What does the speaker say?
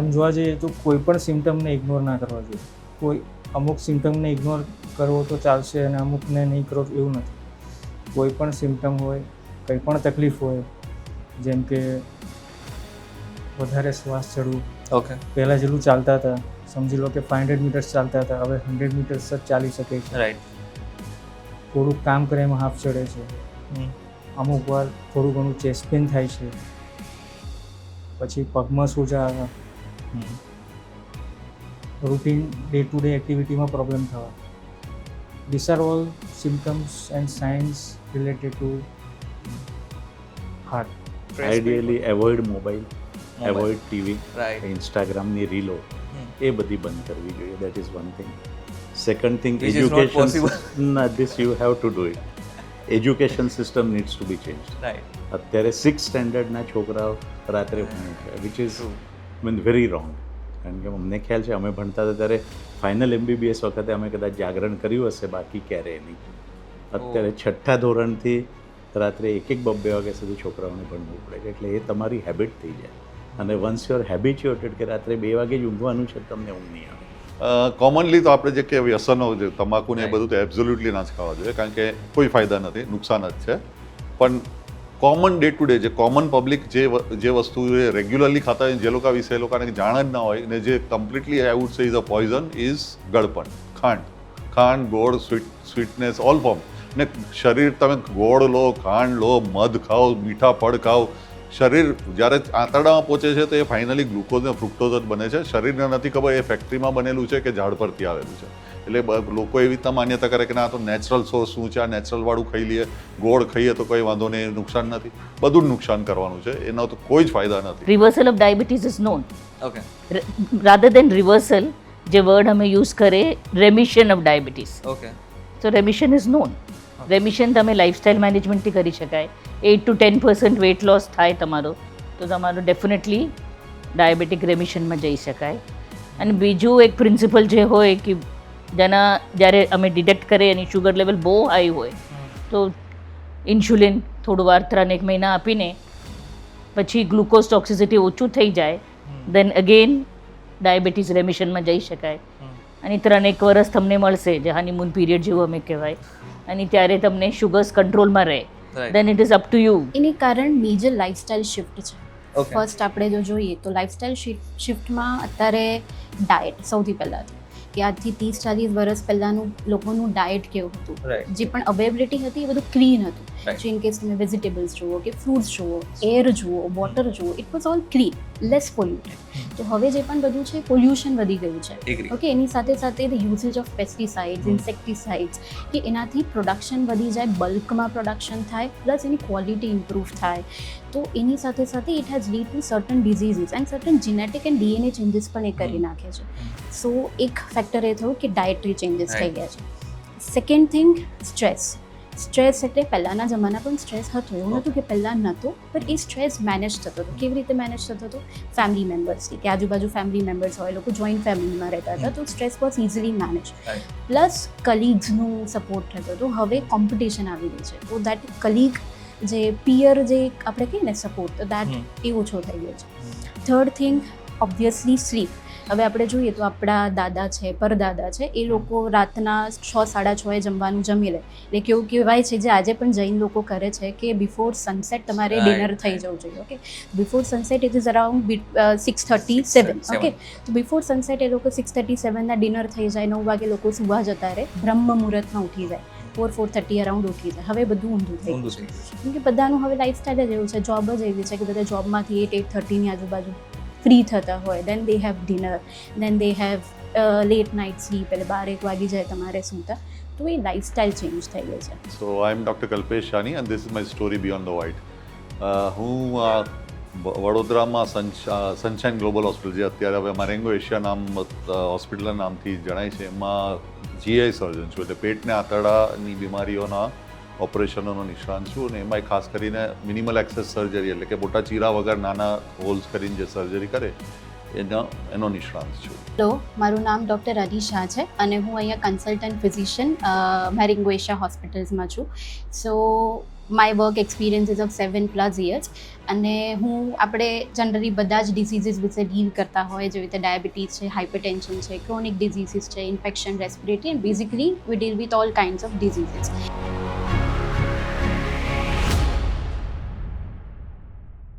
એમ જોવા જઈએ તો કોઈ પણ સિમ્ટમને ઇગ્નોર ના કરવા જોઈએ. કોઈ અમુક સિમ્ટમને ઇગ્નોર કરવો તો ચાલશે અને અમુકને નહીં કરો એવું નથી. કોઈ પણ સિમ્ટમ હોય, કંઈ પણ તકલીફ હોય, જેમ કે વધારે શ્વાસ ચડવું, ઓકે, પહેલાં જેટલું ચાલતા હતા, સમજી લો કે 500 મીટર્સ ચાલતા હતા, હવે 100 મીટર્સ જ ચાલી શકે છે. રાઈટ. થોડુંક કામ કરે એમાં હાફ ચડે છે, અમુક વાર થોડું ઘણું ચેસ્ટ પેન થાય છે, પછી પગમાં સોજા આવે, રૂટીન ડે ટુ ડે એક્ટિવિટીમાં પ્રોબ્લેમ થવા. This are all symptoms and signs related to heart. Ideally avoid mobile, avoid TV, right. ઇન્સ્ટાગ્રામની રીલો એ બધી બંધ કરવી જોઈએ. That is one thing. Second thing, Which is not possible. This you have to do it. Education system needs to be change. Right. અત્યારે 6th સ્ટેન્ડર્ડના છોકરાઓ રાત્રે ભણે છે, વિચ ઇઝ વેરી રોંગ. કારણ કે અમને ખ્યાલ છે અમે ભણતા હતા ત્યારે ફાઇનલ MBBS વખતે અમે કદાચ જાગરણ કર્યું હશે, બાકી ક્યારેય નહીં. અત્યારે 6ઠ્ઠા ધોરણથી રાત્રે 1-2 વાગ્યા સુધી છોકરાઓને ભણવું પડે છે. એટલે એ તમારી હેબિટ થઈ જાય, અને વન્સ યુ આર હેબિચ્યુએટેડ કે રાત્રે 2 વાગે જ ઊંઘવાનું છે, તમને ઊંઘ નહીં આવે. કોમનલી તો આપણે જે કે વ્યસનો છે, તમાકુ ને એ બધું તો એબ્ઝોલ્યુટલી ના જ ખાવા જોઈએ, કારણ કે કોઈ ફાયદા નથી, નુકસાન જ છે. પણ કોમન ડે ટુ ડે જે કોમન પબ્લિક જે વસ્તુ રેગ્યુલરલી ખાતા હોય, જે લોકો વિશે એ લોકોને જાણ જ ના હોય, ને જે completely I would say is a poison is ગળપણ. ખાંડ, ગોળ, સ્વીટનેસ, ઓલ ફોર્મ. ને શરીર, તમે ગોળ લો, ખાંડ લો, મધ ખાઓ, મીઠા ફળ ખાઓ, શરીર જ્યારે આંતરડામાં પહોંચે છે તો એ ફાઇનલી ગ્લુકોઝ ને ફ્રુક્ટોઝ જ બને છે. શરીરને નથી ખબર એ ફેક્ટરીમાં બનેલું છે કે ઝાડ પરથી આવેલું છે. એટલે લોકો એવી રીતના માન્યતા કરે કે ના, તો નેચરલ સોર્સ શું છે, આ નેચરલ વાળું ખાઈ લઈએ, ગોળ ખાઈએ તો કોઈ વાંધો નહીં, નુકસાન નથી. બધું જ નુકસાન કરવાનું છે, એનો તો કોઈ જ ફાયદા નથી. Reversal of diabetes is known. Okay. Rather then reversal, જે વર્ડ અમે યુઝ કરે, રેમિશન ઓફ ડાયાબિટીસ. ઓકે. તો રેમિશન ઇઝ નોન. રેમિશન તમે લાઇફસ્ટાઇલ મેનેજમેન્ટથી કરી શકાય. 8 to 10% વેટ લોસ થાય તમારો, તો તમારો ડેફિનેટલી ડાયાબિટીક રેમિશનમાં જઈ શકાય. અને બીજું એક પ્રિન્સિપલ જે હોય કે જેના જ્યારે અમે ડિટેક્ટ કરીએ એની શુગર લેવલ બહુ હાઈ હોય તો ઇન્સ્યુલિન થોડું વાર 3-1 મહિના આપીને પછી ગ્લુકોઝ ટોક્સિસિટી ઓછું થઈ જાય, દેન અગેન ડાયાબિટીસ રેમિશનમાં જઈ શકાય. અને 3-1 વર્ષ તમને મળશે, જે હનીમૂન પીરિયડ જેવું અમે કહેવાય, અને ત્યારે તમને શુગર્સ કંટ્રોલમાં રહે, then it is up to you. એની કારણ મેજર લાઇફસ્ટાઇલ શિફ્ટ છે. Okay. ફર્સ્ટ આપણે જો જોઈએ તો લાઇફસ્ટાઇલ શિફ્ટમાં અત્યારે ડાયટ સૌથી પહેલાં કે આજથી 30-40 વર્ષ પહેલાંનું લોકોનું ડાયટ કેવું હતું, Right. જે પણ અવેલેબિલિટી હતી એ બધું ક્લીન હતું. Right. સો ઇન કેસ તમે વેજીટેબલ્સ જુઓ કે ફ્રૂટ્સ જુઓ, એર જુઓ, વોટર જુઓ, it was all clean, less polluted. તો હવે જે પણ બધું છે પોલ્યુશન વધી ગયું છે. Agree. ઓકે, એની સાથે સાથે ધ યુઝેજ ઓફ પેસ્ટિસાઇડ્સ, ઇન્સેક્ટિસાઇડ્સ, કે એનાથી પ્રોડક્શન વધી જાય, બલ્કમાં પ્રોડક્શન થાય, પ્લસ એની ક્વોલિટી ઇમ્પ્રૂવ થાય. તો એની સાથે સાથે it has lead to certain diseases and certain genetic and DNA changes પણ એ કરી નાખે છે. સો એક ફેક્ટર એ થયું કે ડાયટરી ચેન્જીસ થઈ ગયા છે. Second thing, stress. સ્ટ્રેસ એટલે પહેલાંના જમાના પણ સ્ટ્રેસ હતો, એવું નહોતું કે પહેલાં નહોતો, પણ એ સ્ટ્રેસ મેનેજ થતો હતો. કેવી રીતે મેનેજ થતો હતો? ફેમિલી મેમ્બર્સથી, કે આજુબાજુ ફેમિલી મેમ્બર્સ હોય, લોકો જોઈન્ટ ફેમિલીમાં રહેતા હતા, તો stress was easily manage. Plus કલીગ્સનું સપોર્ટ થતો હતો. હવે કોમ્પિટિશન આવી ગઈ છે, તો દેટ કલીગ જે પિયર જે આપણે કહીએ ને સપોર્ટ, તો દેટ એ ઓછો થઈ ગયો છે. Third thing, obviously sleep. હવે આપણે જોઈએ તો આપણા દાદા છે, પરદાદા છે, એ લોકો રાતના 6-6:30 જમવાનું જમી લે. એટલે કેવું કહેવાય છે, જે આજે પણ જૈન લોકો કરે છે, કે બિફોર સનસેટ તમારે ડિનર થઈ જવું જોઈએ. Okay, before sunset it is around 6:37. Okay, તો બિફોર સનસેટ એ લોકો 6:37ના ડિનર થઈ જાય, 9 વાગે લોકો સુવા જતા રહે, બ્રહ્મ મુહૂર્તમાં ઉઠી જાય, 4-4:30 અરાઉન્ડ ઉઠી જાય. હવે બધું ઊંધું થઈ ગયું છે, કેમ કે બધાનું હવે લાઈફસ્ટાઈલ જ એવું છે, જોબ જ એવી છે કે બધા જોબમાંથી 8-8:30ની આજુબાજુ ફ્રી થતા હોય, then they have dinner, then they have late night sleep, એટલે 12-1 વાગી જાય તમારે સૂતા. તો એ લાઈફસ્ટાઈલ ચેન્જ થઈ ગઈ છે. So I am doctor Kalpesh Shani and this is my story beyond the white. હું વડોદરામાં સનશાઇન ગ્લોબલ હોસ્પિટલ, જે અત્યારે હવે મારેંગો એશિયા નામ હોસ્પિટલના નામથી જણાય છે, એમાં GI સર્જન છું. એટલે પેટને આંતરડાની બીમારીઓના ઓપરેશનોનો નિષ્ણાંત છું, અને એમાંય ખાસ કરીને મિનિમલ એક્સેસ સર્જરી, એટલે કે મોટા ચીરા વગર નાના હોલ્સ કરીને જે સર્જરી કરે એનો નિષ્ણાંત છું. હેલો, મારું નામ ડૉક્ટર અલી શાહ છે, અને હું અહીંયા કન્સલ્ટન્ટ ફિઝિશિયન મેરેંગો એશિયા હોસ્પિટલ્સમાં છું. સો my work experience ease of 7+ years અને આપણે જનરલી બધા જ ડિસીઝીસ વિશે ડીલ કરતા હોય જેવી રીતે ડાયાબિટીસ છે, હાઇપરટેન્શન છે, ક્રોનિક ડિઝીઝીસ છે, infection, respiratory and basically we deal with all kinds of diseases.